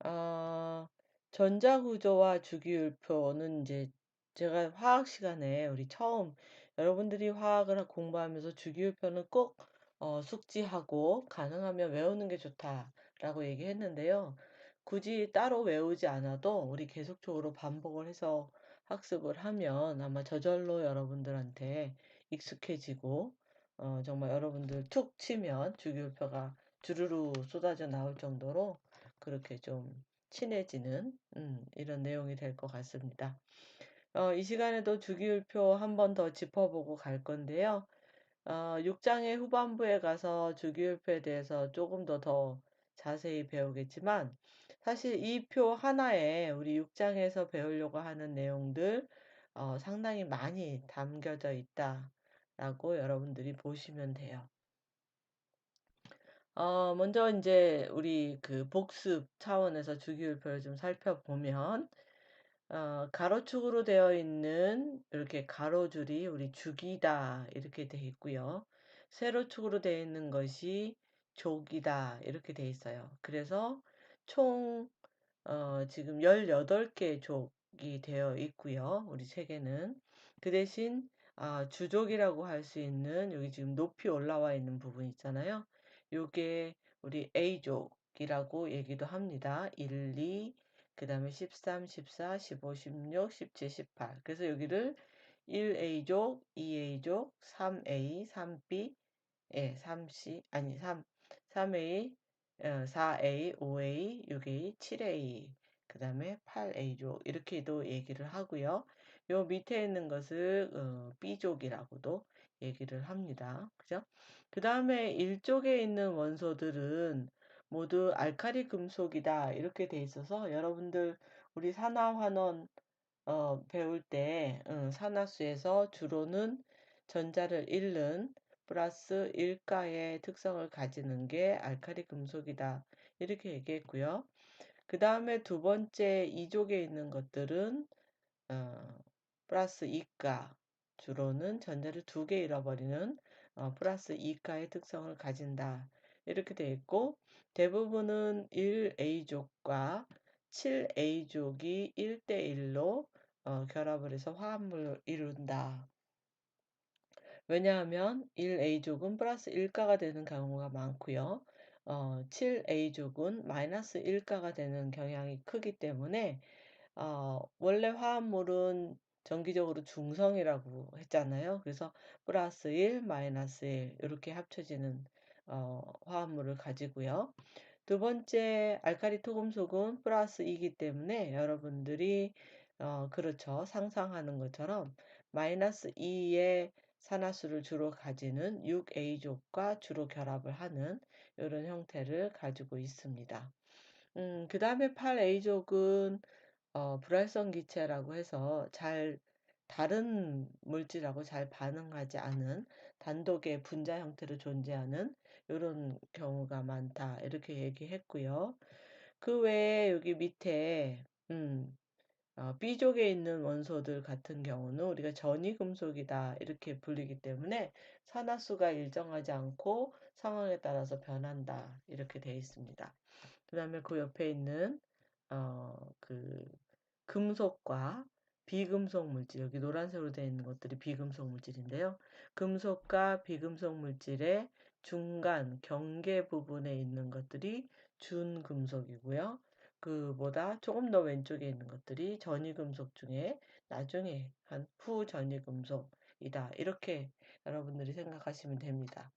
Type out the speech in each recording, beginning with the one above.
아 전자구조와 주기율표는 이제 제가 화학 시간에 우리 처음 여러분들이 화학을 공부하면서 "주기율표는 꼭 숙지하고 가능하면 외우는 게 좋다."라고 얘기했는데요. 굳이 따로 외우지 않아도 우리 계속적으로 반복을 해서 학습을 하면 아마 저절로 여러분들한테 익숙해지고 정말 여러분들 툭 치면 주기율표가 주르르 쏟아져 나올 정도로 그렇게 좀 친해지는 이런 내용이 될 것 같습니다. 이 시간에도 주기율표 한 번 더 짚어보고 갈 건데요. 6 장의 후반부에 가서 주기율표에 대해서 조금 더 자세히 배우겠지만 사실 이 표 하나에 우리 6 장에서 배우려고 하는 내용들 상당히 많이 담겨져 있다라고 여러분들이 보시면 돼요. 먼저 이제 우리 그 복습 차원에서 주기율표를 좀 살펴보면 가로축으로 되어 있는 이렇게 가로줄이 우리 주기다 이렇게 돼 있고요. 세로축으로 되어 있는 것이 족이다 이렇게 돼 있어요. 그래서 총 지금 18개 족이 되어 있고요, 우리 책에는. 그 대신 주족이라고 할 수 있는 여기 지금 높이 올라와 있는 부분 있잖아요. 요게 우리 A족이라고 얘기도 합니다. 1, 2 그다음에 13, 14, 15, 16, 17, 18. 그래서 여기를 1A족, 2A족, 3A, 3B 예 3C 아니 3A 4A, 5A, 6A, 7A 그다음에 8A족 이렇게도 얘기를 하고요. 요 밑에 있는 것을 B족이라고도 얘기를 합니다. 그죠? 그다음에 1 쪽에 있는 원소들은 모두 알카리 금속이다 이렇게 돼 있어서 여러분들 우리 산화환원 배울 때 산화수에서 주로는 전자를 잃는 플러스 일가의 특성을 가지는 게 알카리 금속이다. 이렇게 얘기했고요. 그다음에 두 번째 이족에 있는 것들은 어 플러스 이가 주로는 전자를 두 개 잃어버리는 플러스 이가의 특성을 가진다. 이렇게 되어 있고 대부분은 1A족과 7A족이 1대 1로 결합을 해서 화합물을 이룬다. 왜냐하면 1A족은 플러스 1가가 되는 경우가 많고요. 7A족은 마이너스 1가가 되는 경향이 크기 때문에 원래 화합물은 정기적으로 중성이라고 했잖아요. 그래서 플러스 1 마이너스 1 이렇게 합쳐지는 화합물을 가지고요. 두 번째 알칼리 토금속은 플러스 이기 때문에 여러분들이 그렇죠. 상상하는 것처럼 마이너스 2의 산화수를 주로 가지는 6A족과 주로 결합을 하는 이런 형태를 가지고 있습니다. 그다음에 8A족은 불활성 기체라고 해서 잘 다른 물질하고 잘 반응하지 않은 단독의 분자 형태로 존재하는 이런 경우가 많다. 이렇게 얘기했고요. 그 외에 여기 밑에 B족에 있는 원소들 같은 경우는 우리가 전이금속이다 이렇게 불리기 때문에 산화수가 일정하지 않고 상황에 따라서 변한다. 이렇게 되어 있습니다. 그다음에 그 옆에 있는 그 금속과 비금속 물질, 여기 노란색으로 되어 있는 것들이 비금속 물질인데요. 금속과 비금속 물질의 중간 경계 부분에 있는 것들이 준금속이고요. 그보다 조금 더 왼쪽에 있는 것들이 전이금속 중에 나중에 한 후전이금속이다. 이렇게 여러분들이 생각하시면 됩니다.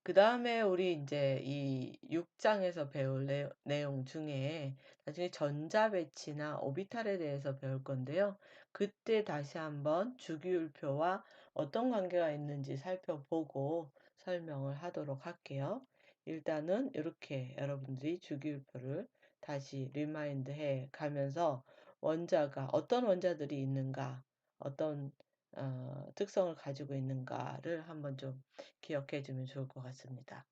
그다음에 우리 이제 이 6 장에서 배울 내용 중에 나중에 전자 배치나 오비탈에 대해서 배울 건데요. 그때 다시 한번 주기율표와 어떤 관계가 있는지 살펴보고 설명을 하도록 할게요. 일단은 이렇게 여러분들이 주기율표를 다시 리마인드 해 가면서 원자가 어떤 원자들이 있는가, 어떤 특성을 가지고 있는가를 한번 좀 기억해 두면 좋을 것 같습니다.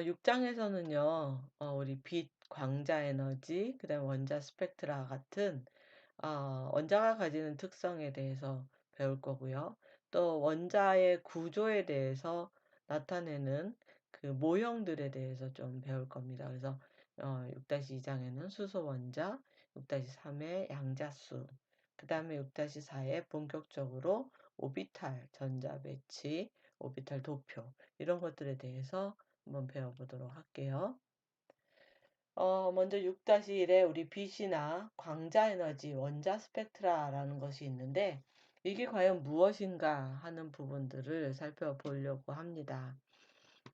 6 장에서는요. 우리 빛 광자 에너지 그다음에 원자 스펙트라 같은 원자가 가지는 특성에 대해서 배울 거고요. 또 원자의 구조에 대해서 나타내는 그 모형들에 대해서 좀 배울 겁니다. 그래서 6-2장에는 수소 원자, 6-3에 양자수, 그다음에 6-4에 본격적으로 오비탈 전자 배치, 오비탈 도표 이런 것들에 대해서 한번 배워보도록 할게요. 먼저 6-1에 우리 빛이나 광자 에너지, 원자 스펙트라라는 것이 있는데 이게 과연 무엇인가 하는 부분들을 살펴보려고 합니다.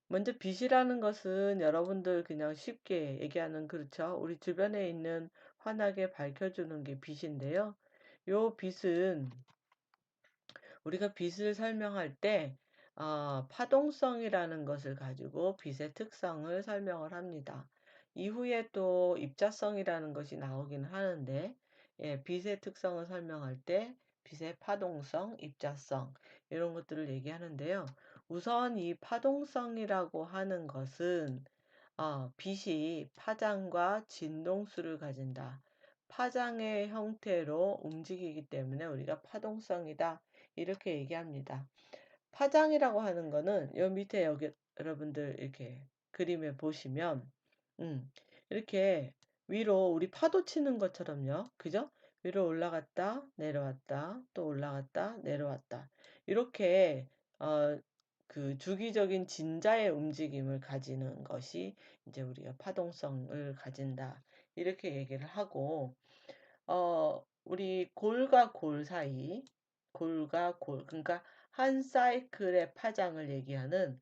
먼저 빛이라는 것은 여러분들 그냥 쉽게 얘기하는 그렇죠. 우리 주변에 있는 환하게 밝혀주는 게 빛인데요. 요 빛은 우리가 빛을 설명할 때 파동성이라는 것을 가지고 빛의 특성을 설명을 합니다. 이후에 또 입자성이라는 것이 나오긴 하는데 예, 빛의 특성을 설명할 때 빛의 파동성, 입자성 이런 것들을 얘기하는데요. 우선 이 파동성이라고 하는 것은 빛이 파장과 진동수를 가진다. 파장의 형태로 움직이기 때문에 우리가 파동성이다. 이렇게 얘기합니다. 파장이라고 하는 거는 요 밑에 여기 여러분들 이렇게 그림에 보시면 음, 이렇게 위로 우리 파도 치는 것처럼요. 그죠? 위로 올라갔다, 내려왔다, 또 올라갔다, 내려왔다. 이렇게 어, 그 주기적인 진자의 움직임을 가지는 것이 이제 우리가 파동성을 가진다. 이렇게 얘기를 하고 우리 골과 골 사이, 골과 골, 그러니까 한 사이클의 파장을 얘기하는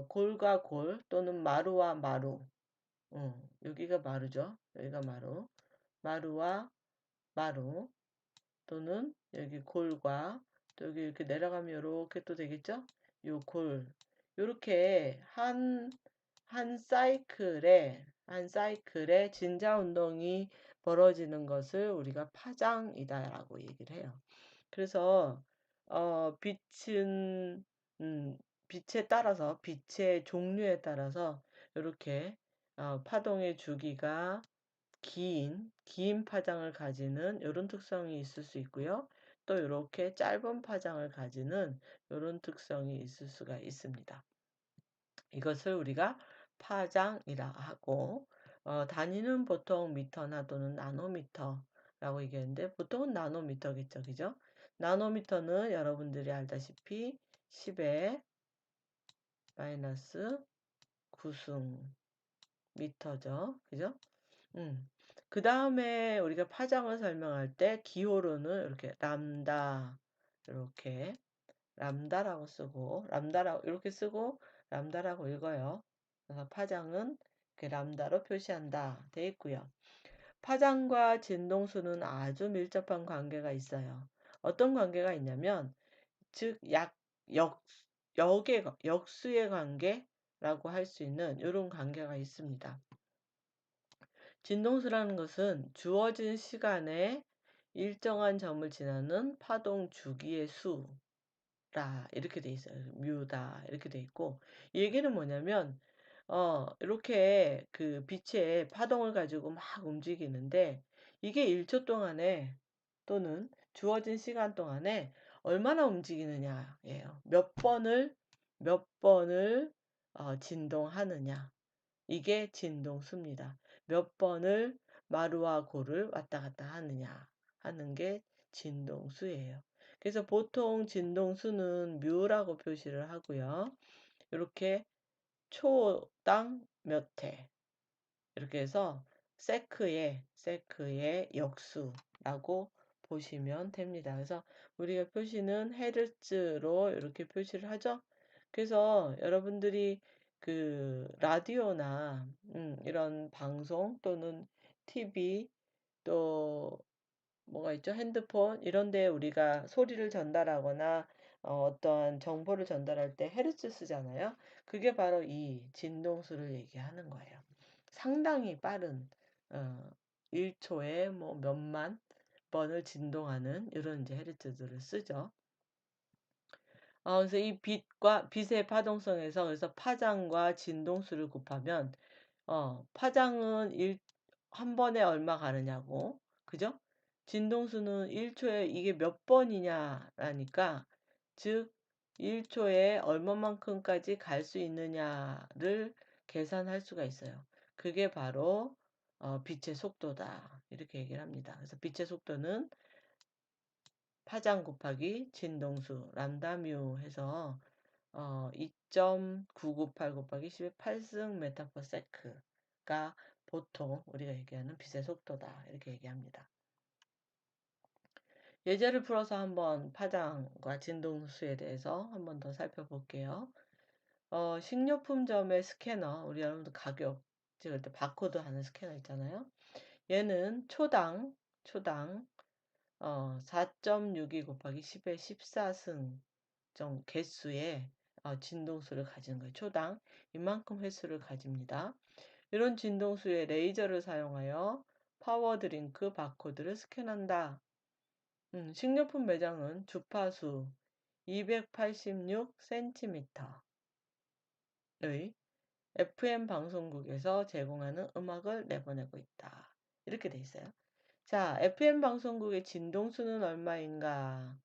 골과 골 또는 마루와 마루, 여기가 마루죠. 여기가 마루, 마루와 마루 또는 여기 골과 또 여기 이렇게 내려가면 이렇게 또 되겠죠? 요 골, 요렇게 한 사이클에 진자 운동이 벌어지는 것을 우리가 파장이다라고 얘기를 해요. 그래서 빛은 빛에 따라서 빛의 종류에 따라서 이렇게 파동의 주기가 긴 파장을 가지는 이런 특성이 있을 수 있고요. 또 이렇게 짧은 파장을 가지는 이런 특성이 있을 수가 있습니다. 이것을 우리가 파장이라 하고 단위는 보통 미터나 또는 나노미터라고 얘기하는데 보통은 나노미터겠죠. 그죠? 나노미터는 여러분들이 알다시피 10의 마이너스 9승 미터죠. 그죠? 그 다음에 우리가 파장을 설명할 때 기호로는 이렇게 람다 이렇게 람다라고 쓰고 람다라고 이렇게 쓰고 람다라고 읽어요. 그래서 파장은 이렇게 람다로 표시한다 돼 있고요. 파장과 진동수는 아주 밀접한 관계가 있어요. 어떤 관계가 있냐면 즉 역수의 관계라고 할 수 있는 이런 관계가 있습니다. 진동수라는 것은 주어진 시간에 일정한 점을 지나는 파동 주기의 수라 이렇게 돼 있어요. 뮤다 이렇게 돼 있고 이 얘기는 뭐냐면 이렇게 그 빛의 파동을 가지고 막 움직이는데 이게 1초 동안에 또는 주어진 시간 동안에 얼마나 움직이느냐예요. 몇 번을 진동하느냐. 이게 진동수입니다. 몇 번을 마루와 고를 왔다 갔다 하느냐 하는 게 진동수예요. 그래서 보통 진동수는 뮤라고 표시를 하고요. 이렇게 초당 몇 회 이렇게 해서 세크의 역수라고 보시면 됩니다. 그래서 우리가 표시는 헤르츠로 이렇게 표시를 하죠. 그래서 여러분들이 그 라디오나 이런 방송 또는 TV 또 뭐가 있죠? 핸드폰 이런 데 우리가 소리를 전달하거나 어떠한 정보를 전달할 때 헤르츠 쓰잖아요. 그게 바로 이 진동수를 얘기하는 거예요. 상당히 빠른 1초에 뭐 몇만 번을 진동하는 이런 이제 헤르츠들을 쓰죠. 그래서 이 빛의 파동성에서 그래서 파장과 진동수를 곱하면 파장은 한 번에 얼마 가느냐고. 그죠? 진동수는 1초에 이게 몇 번이냐라니까 즉 1 초에 얼마만큼까지 갈 수 있느냐를 계산할 수가 있어요. 그게 바로 빛의 속도다. 이렇게 얘기를 합니다. 그래서 빛의 속도는 파장 곱하기 진동수 람다 뮤 해서 2.998 곱하기 10의 8승 메타 퍼 세크가 보통 우리가 얘기하는 빛의 속도다. 이렇게 얘기합니다. 예제를 풀어서 한번 파장과 진동수에 대해서 한번 더 살펴볼게요. 식료품점의 스캐너, 우리 여러분들 가격 찍을 때 바코드 하는 스캐너 있잖아요. 얘는 초당 4.62 곱하기 10의 14승 정 개수의 진동수를 가지는 거예요. 초당 이만큼 횟수를 가집니다. 이런 진동수에 레이저를 사용하여 파워드링크 바코드를 스캔한다. 식료품 매장은 주파수 286cm의 FM 방송국에서 제공하는 음악을 내보내고 있다. 이렇게 돼 있어요. 자, FM 방송국의 진동수는 얼마인가?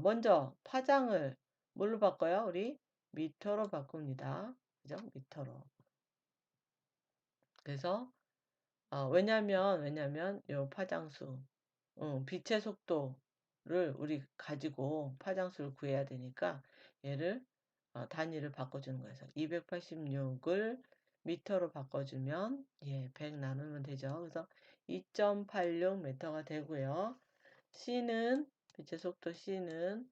먼저 파장을 뭘로 바꿔요? 우리 미터로 바꿉니다. 그죠? 미터로. 그래서 왜냐면 요 파장수, 빛의 속도를 우리 가지고 파장수를 구해야 되니까 얘를 단위를 바꿔주는 거예요. 286을 미터로 바꿔주면 100 나누면 되죠. 그래서 2.86 미터가 되고요. C는 빛의 속도 C는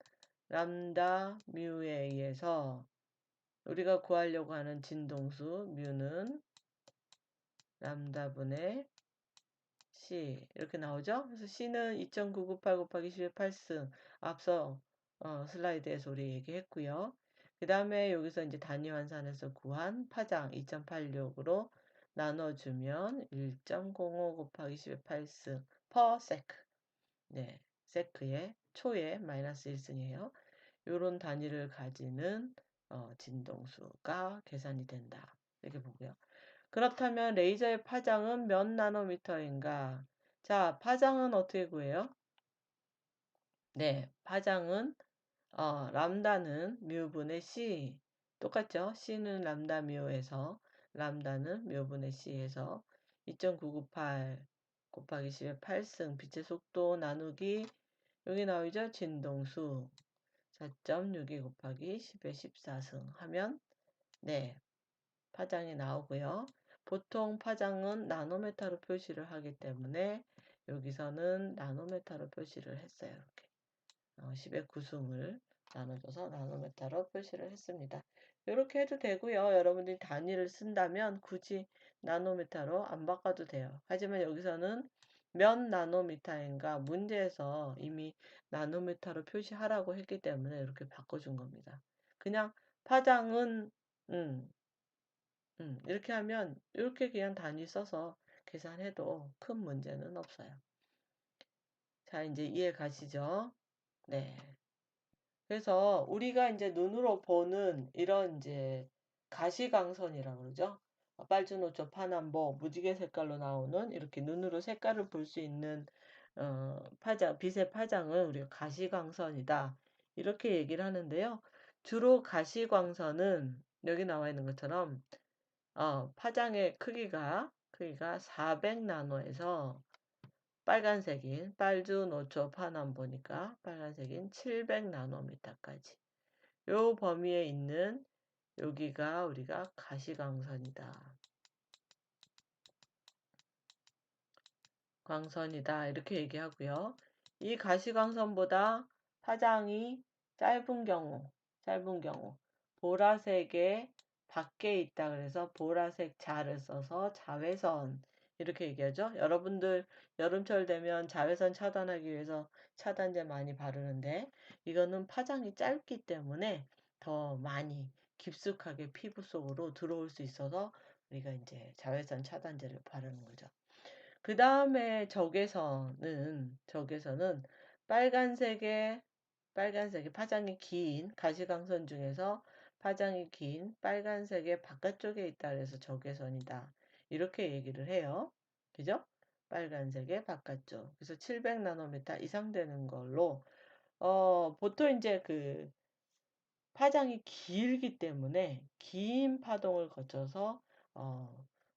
람다 뮤에 의해서 우리가 구하려고 하는 진동수 뮤는 람다분의 C 이렇게 나오죠? 그래서 C는 2.998 곱하기 10의 8승 앞서 슬라이드에서 우리 얘기했고요. 그 다음에 여기서 이제 단위 환산해서 구한 파장 2.86으로 나눠주면 1.05 곱하기 10의 8승 per 세크. 네, 세크의 초에 마이너스 1승이에요. 요런 단위를 가지는 진동수가 계산이 된다. 이렇게 보고요. 그렇다면 레이저의 파장은 몇 나노미터인가? 자, 파장은 어떻게 구해요? 네, 파장은 람다는 뮤분의 C 똑같죠? C는 람다 뮤에서 람다는 뮤분의 C에서 2.998 곱하기 10의 8승 빛의 속도 나누기 여기 나오죠? 진동수 4.62 곱하기 10의 14승 하면 네, 파장이 나오고요. 보통 파장은 나노메타로 표시를 하기 때문에 여기서는 나노메타로 표시를 했어요. 이렇게 10의 9승을 나눠줘서 나노메타로 표시를 했습니다. 이렇게 해도 되고요. 여러분들이 단위를 쓴다면 굳이 나노미터로 안 바꿔도 돼요. 하지만 여기서는 몇 나노미터인가 문제에서 이미 나노미터로 표시하라고 했기 때문에 이렇게 바꿔준 겁니다. 그냥 파장은 이렇게 하면 이렇게 그냥 단위 써서 계산해도 큰 문제는 없어요. 자, 이제 이해 가시죠? 네. 그래서 우리가 이제 눈으로 보는 이런 이제 가시광선이라고 그러죠. 빨주노초 파남보 무지개 색깔로 나오는 이렇게 눈으로 색깔을 볼 수 있는 파장, 빛의 파장을 우리가 가시광선이다. 이렇게 얘기를 하는데요. 주로 가시광선은 여기 나와 있는 것처럼 파장의 크기가 400 나노에서 빨간색인 빨주, 노초, 파남 보니까 빨간색인 700 나노미터까지 요 범위에 있는 여기가 우리가 가시광선이다. 광선이다. 이렇게 얘기하고요. 이 가시광선보다 파장이 짧은 경우 보라색의 밖에 있다 그래서 보라색 자를 써서 자외선 이렇게 얘기하죠. 여러분들 여름철 되면 자외선 차단하기 위해서 차단제 많이 바르는데 이거는 파장이 짧기 때문에 더 많이 깊숙하게 피부 속으로 들어올 수 있어서 우리가 이제 자외선 차단제를 바르는 거죠. 그 다음에 적외선은 빨간색의 파장이 긴 가시광선 중에서 파장이 긴 빨간색의 바깥쪽에 있다 그래서 적외선이다. 이렇게 얘기를 해요. 그죠? 빨간색의 바깥쪽. 그래서 700 나노미터 이상 되는 걸로 보통 이제 파장이 길기 때문에 긴 파동을 거쳐서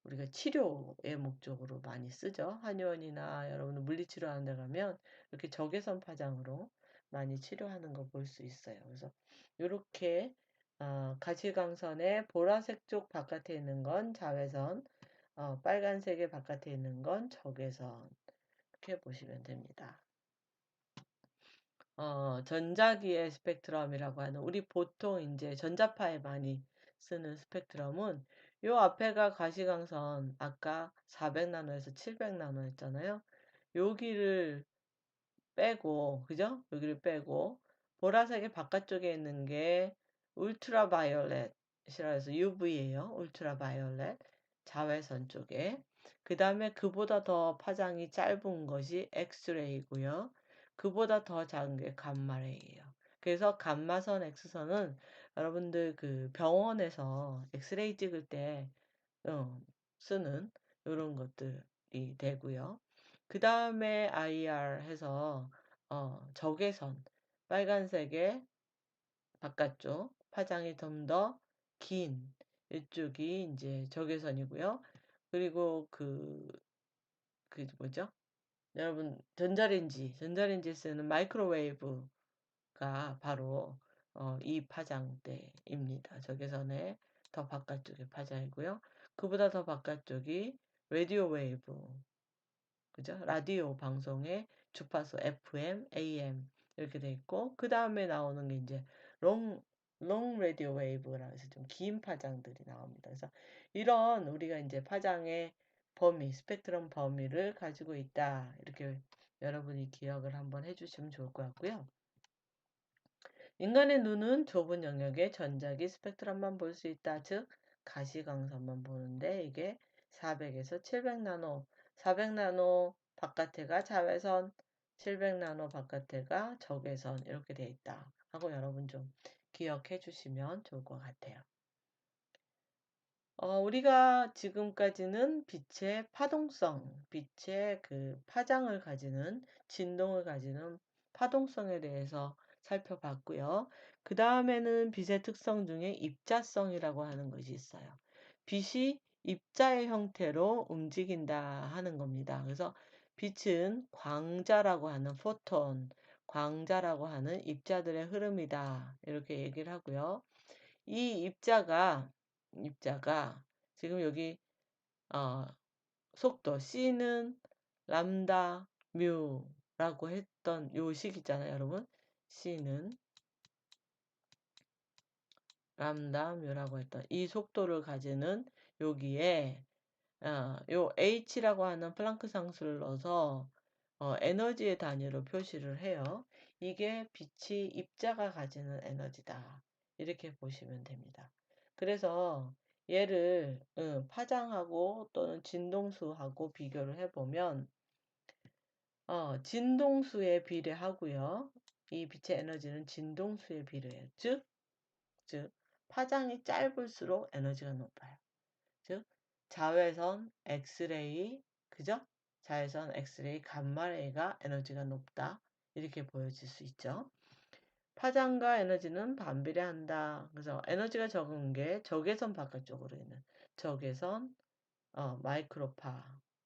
우리가 치료의 목적으로 많이 쓰죠. 한의원이나 여러분들 물리치료하는 데 가면 이렇게 적외선 파장으로 많이 치료하는 거 볼 수 있어요. 그래서 요렇게 가시광선의 보라색 쪽 바깥에 있는 건 자외선, 빨간색의 바깥에 있는 건 적외선, 이렇게 보시면 됩니다. 전자기의 스펙트럼이라고 하는 우리 보통 이제 전자파에 많이 쓰는 스펙트럼은 요 앞에가 가시광선 아까 400나노에서 700나노 했잖아요. 여기를 빼고, 그죠? 여기를 빼고 보라색의 바깥쪽에 있는 게 울트라 바이올렛이라 해서 UV예요. 울트라 바이올렛 자외선 쪽에. 그 다음에 그보다 더 파장이 짧은 것이 엑스레이고요. 그보다 더 작은 게 감마레이예요. 그래서 감마선, 엑스선은 여러분들 그 병원에서 엑스레이 찍을 때 쓰는 이런 것들이 되고요. 그 다음에 IR 해서 적외선, 빨간색의 바깥쪽 파장이 좀 더 긴 이쪽이 이제 적외선이고요. 그리고 그 뭐죠? 여러분 전자레인지 쓰는 마이크로웨이브가 바로 이 파장대입니다. 적외선의 더 바깥쪽의 파장이고요. 그보다 더 바깥쪽이 라디오 웨이브, 그죠? 라디오 방송의 주파수 FM, AM 이렇게 돼 있고 그 다음에 나오는 게 이제 롱, 롱 라디오 웨이브라 해서 좀 긴 파장들이 나옵니다. 그래서 이런 우리가 이제 파장의 범위, 스펙트럼 범위를 가지고 있다. 이렇게 여러분이 기억을 한번 해주시면 좋을 것 같고요. 인간의 눈은 좁은 영역의 전자기 스펙트럼만 볼 수 있다. 즉 가시광선만 보는데 이게 400에서 700나노, 400나노 바깥에가 자외선, 700나노 바깥에가 적외선 이렇게 돼 있다 하고 여러분 좀 기억해 주시면 좋을 것 같아요. 우리가 지금까지는 빛의 파동성, 빛의 그 파장을 가지는, 진동을 가지는 파동성에 대해서 살펴봤고요. 그 다음에는 빛의 특성 중에 입자성이라고 하는 것이 있어요. 빛이 입자의 형태로 움직인다 하는 겁니다. 그래서 빛은 광자라고 하는 포톤, 광자라고 하는 입자들의 흐름이다. 이렇게 얘기를 하고요. 이 입자가 지금 여기 어, 속도 C는 람다 뮤라고 했던 요 식 있잖아요, 여러분. C는 람다 뮤라고 했던 이 속도를 가지는 여기에 요 H라고 하는 플랑크 상수를 넣어서 에너지의 단위로 표시를 해요. 이게 빛이 입자가 가지는 에너지다. 이렇게 보시면 됩니다. 그래서 얘를 파장하고 또는 진동수하고 비교를 해보면 진동수에 비례하고요. 이 빛의 에너지는 진동수에 비례해요. 즉 파장이 짧을수록 에너지가 높아요. 즉 자외선 엑스레이, 그죠? 자외선 엑스레이, 감마레이가 에너지가 높다. 이렇게 보여질 수 있죠. 파장과 에너지는 반비례한다. 그래서 에너지가 적은 게 적외선 바깥쪽으로 있는 적외선,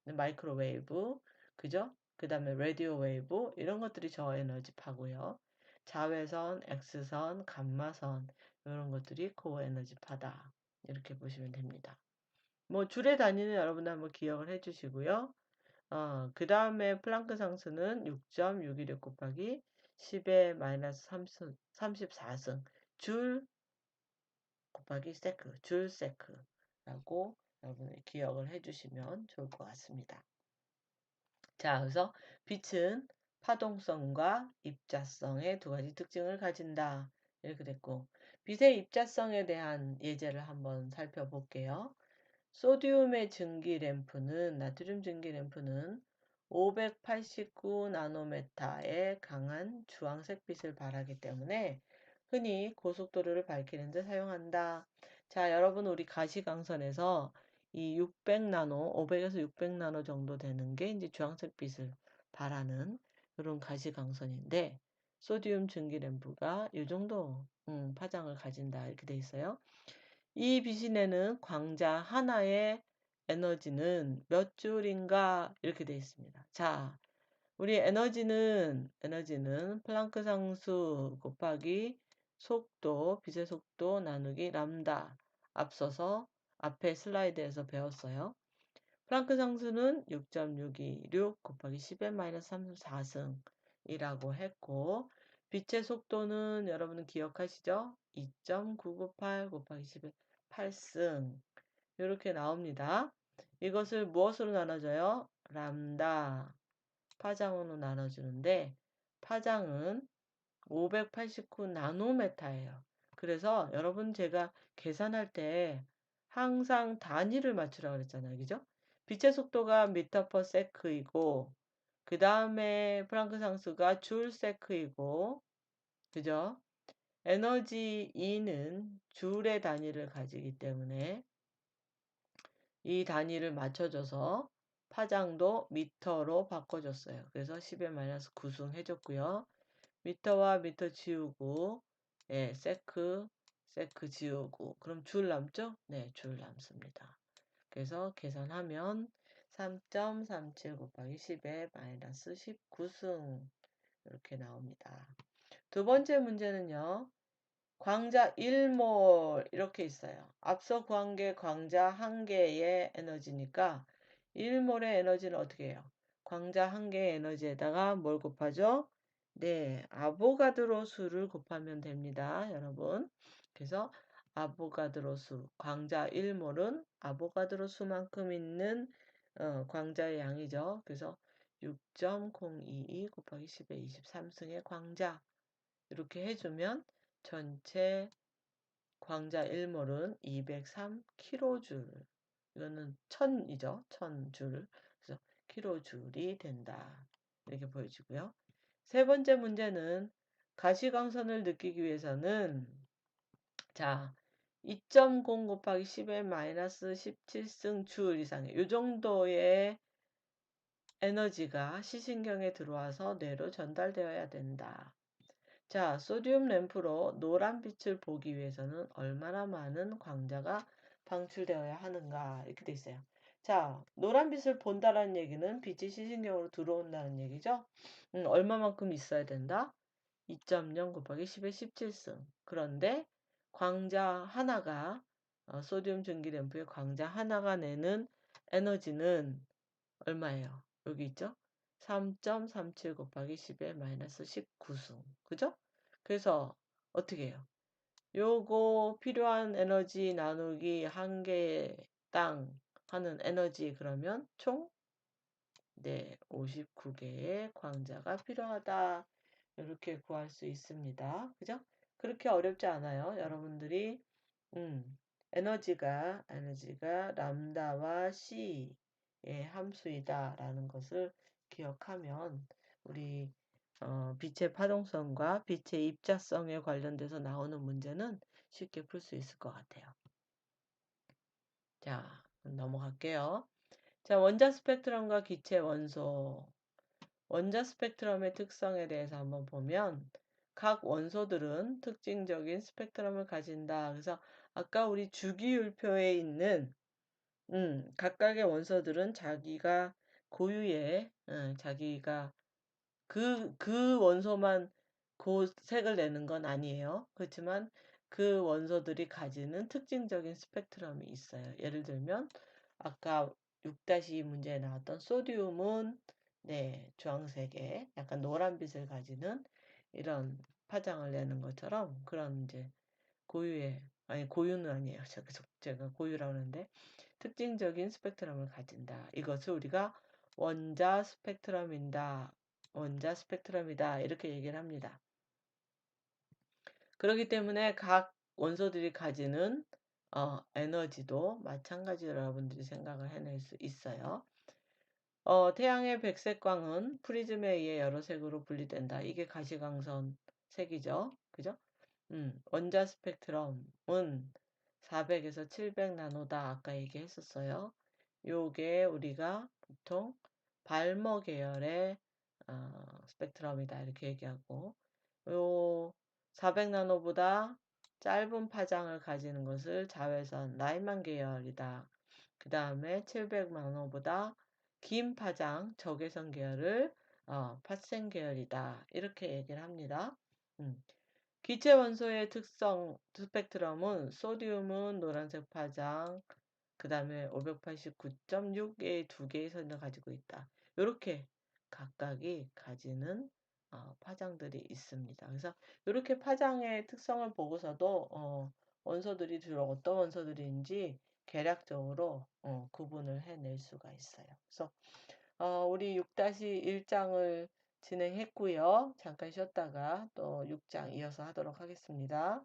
마이크로웨이브, 그죠? 그 다음에 라디오 웨이브 이런 것들이 저에너지 파고요. 자외선, X선, 감마선 이런 것들이 고에너지 파다. 이렇게 보시면 됩니다. 뭐 줄의 단위는 여러분들 한번 기억을 해주시고요. 그 다음에 플랑크 상수는 6.616 곱하기 10의 마이너스 34승 줄 곱하기 세크, 줄 세크라고 여러분이 기억을 해주시면 좋을 것 같습니다. 자, 그래서 빛은 파동성과 입자성의 두 가지 특징을 가진다. 이렇게 됐고, 빛의 입자성에 대한 예제를 한번 살펴볼게요. 소듐의 증기 램프는 나트륨 증기 램프는 589 나노메타의 강한 주황색 빛을 발하기 때문에 흔히 고속도로를 밝히는 데 사용한다. 자, 여러분 우리 가시광선에서 이 600나노, 500에서 600나노 정도 되는 게 이제 주황색 빛을 발하는 그런 가시광선인데 소듐 증기램프가 이 정도 파장을 가진다 이렇게 돼 있어요. 이 빛이 내는 광자 하나의 에너지는 몇 줄인가 이렇게 돼 있습니다. 자, 우리 에너지는 플랑크 상수 곱하기 속도, 빛의 속도 나누기 람다. 앞서서 앞에 슬라이드에서 배웠어요. 플랑크 상수는 6.626 곱하기 10의 34승이라고 했고, 빛의 속도는 여러분은 기억하시죠? 2.998 곱하기 10의 8승. 이렇게 나옵니다. 이것을 무엇으로 나눠줘요? 람다. 파장으로 나눠주는데, 파장은 589 나노메타예요. 그래서 여러분 제가 계산할 때 항상 단위를 맞추라고 그랬잖아요. 그죠? 빛의 속도가 미터 퍼 세크이고 그 다음에 플랑크 상수가 줄 세크이고 그죠? 에너지 E는 줄의 단위를 가지기 때문에 이 단위를 맞춰줘서 파장도 미터로 바꿔줬어요. 그래서 10의 마이너스 9승 해줬고요. 미터와 미터 지우고, 예, 세크 지우고. 그럼 줄 남죠? 네, 줄 남습니다. 그래서 계산하면 3.37 곱하기 10의 마이너스 19승. 이렇게 나옵니다. 두 번째 문제는요. 광자 1몰 이렇게 있어요. 앞서 구한 게 광자 1개의 에너지니까 1몰의 에너지는 어떻게 해요? 광자 1개의 에너지에다가 뭘 곱하죠? 네, 아보가드로 수를 곱하면 됩니다, 여러분. 그래서 아보가드로 수, 광자 1몰은 아보가드로 수만큼 있는 광자의 양이죠. 그래서 6.022 곱하기 10의 23승의 광자 이렇게 해주면 전체 광자 1몰은 203kJ. 이거는 천이죠. 1000줄. 그래서 킬로줄이 된다. 이렇게 보여지고요. 세 번째 문제는 가시광선을 느끼기 위해서는 자 2.0 곱하기 10의 마이너스 17승 줄 이상의 이 정도의 에너지가 시신경에 들어와서 뇌로 전달되어야 된다. 자, 소듐 램프로 노란 빛을 보기 위해서는 얼마나 많은 광자가 방출되어야 하는가 이렇게 돼 있어요. 자, 노란 빛을 본다라는 얘기는 빛이 시신경으로 들어온다는 얘기죠. 얼마만큼 있어야 된다? 2.0 곱하기 10의 17승. 그런데 광자 하나가 소듐 증기 램프의 광자 하나가 내는 에너지는 얼마예요? 여기 있죠? 3.37 곱하기 10의 마이너스 19승. 그죠? 그래서 어떻게 해요? 요거 필요한 에너지 나누기 한 개의 땅 하는 에너지 그러면 총 네, 59개의 광자가 필요하다. 이렇게 구할 수 있습니다. 그죠? 그렇게 어렵지 않아요. 여러분들이 음, 에너지가 람다와 C의 함수이다라는 것을 기억하면 우리 빛의 파동성과 빛의 입자성에 관련돼서 나오는 문제는 쉽게 풀 수 있을 것 같아요. 자, 넘어갈게요. 자, 원자 스펙트럼과 기체 원소. 원자 스펙트럼의 특성에 대해서 한번 보면 각 원소들은 특징적인 스펙트럼을 가진다. 그래서 아까 우리 주기율표에 있는 각각의 원소들은 자기가 고유의 자기가 그 원소만 그 색을 내는 건 아니에요. 그렇지만 그 원소들이 가지는 특징적인 스펙트럼이 있어요. 예를 들면 아까 6-2 문제에 나왔던 소듐은 네, 주황색의 약간 노란빛을 가지는 이런 파장을 내는 것처럼 그런 이제 고유의 아니 고유는 아니에요. 제가 고유라고 하는데 특징적인 스펙트럼을 가진다. 이것을 우리가 원자 스펙트럼이다. 원자 스펙트럼이다. 이렇게 얘기를 합니다. 그렇기 때문에 각 원소들이 가지는 에너지도 마찬가지로 여러분들이 생각을 해낼 수 있어요. 태양의 백색광은 프리즘에 의해 여러 색으로 분리된다. 이게 가시광선 색이죠. 그죠? 원자 스펙트럼은 400에서 700 나노다. 아까 얘기했었어요. 요게 우리가 보통 발머 계열의 스펙트럼이다. 이렇게 얘기하고 요 400 나노보다 짧은 파장을 가지는 것을 자외선 라이만 계열이다. 그다음에 700 나노보다 긴 파장 적외선 계열을 파생 계열이다. 이렇게 얘기를 합니다. 음. 기체 원소의 특성 스펙트럼은 소듐은 노란색 파장, 그다음에 589.6의 두 개의 선을 가지고 있다. 요렇게 각각이 가지는 파장들이 있습니다. 그래서 요렇게 파장의 특성을 보고서도 원소들이 주로 어떤 원소들인지 계략적으로 구분을 해낼 수가 있어요. 그래서 우리 6-1장을 진행했고요. 잠깐 쉬었다가 또 6장 이어서 하도록 하겠습니다.